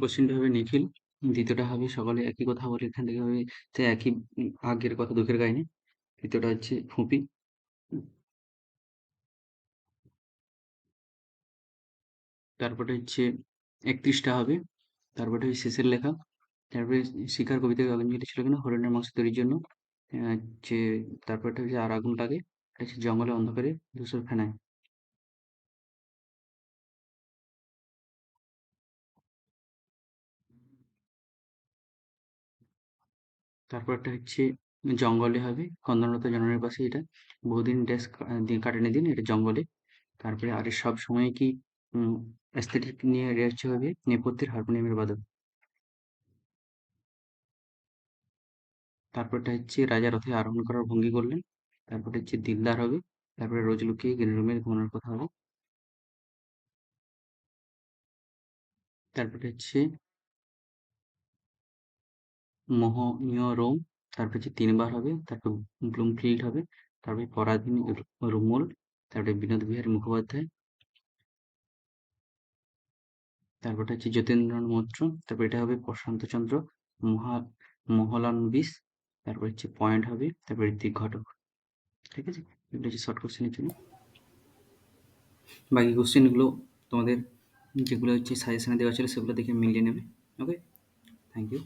কোশ্চেনটা হবে নিখিল, দ্বিতীয়টা হবে সকলে একই কথা বলে, এখান থেকে হবে সে একই আগের কথা দুঃখের কাহিনী। তৃতীয়টা হচ্ছে ফুপি। তারপরে হচ্ছে 31টা হবে। তারপরে হচ্ছে শেষের লেখা। তারপরে শিখার কবিতা গগনজলি ছিল কিনা হরিণের মাংস তৈরির জন্য। হচ্ছে তারপরটা হচ্ছে আর আগুন লাগে। এটা হচ্ছে জঙ্গলে অন্ধকারে ধূসর ফেনায়। তারপরটা হচ্ছে জঙ্গলে হবে কন্দনরত জননের পাশে, এটা বহুদিন ড্যাশ দিন কাটানি দিন, এটা জঙ্গলে। তারপরে আর সব সময় কি অ্যাস্থেটিক নিয়ে রয়েছে হবে নেপথ্যের হারমোনিয়ামের বাদক। তারপরটা হচ্ছে রাজা রথে আরোহণ করার ভঙ্গি করলেন। তারপরে হচ্ছে দিলদার হবে। তারপরে রোজ লুকিয়ে গ্রিন রুমে ঘুমানোর কথা হবে। তারপরে হচ্ছে মোহনীয় রোম। তারপরে হচ্ছে 3 বার হবে। তারপর ব্লুমফিল্ড হবে। তারপরে পরাধীন রুমুল। তারপরে বিনোদ বিহারী মুখোপাধ্যায়। তারপরটা হচ্ছে যতীন্দ্রনাথ মৈত্র। তারপর এটা হবে প্রশান্তচন্দ্র মহা মহলানবিশ। তারপর হচ্ছে পয়েন্ট হবে। তারপর ঋত্বিক ঘটক। ঠিক আছে, এগুলো হচ্ছে শর্ট কোশ্চেনের জন্য। বাকি কোশ্চেনগুলো তোমাদের যেগুলো হচ্ছে সাজেশনে দেওয়া ছিল সেগুলো দেখে মিলিয়ে নেবে। ওকে, থ্যাংক ইউ।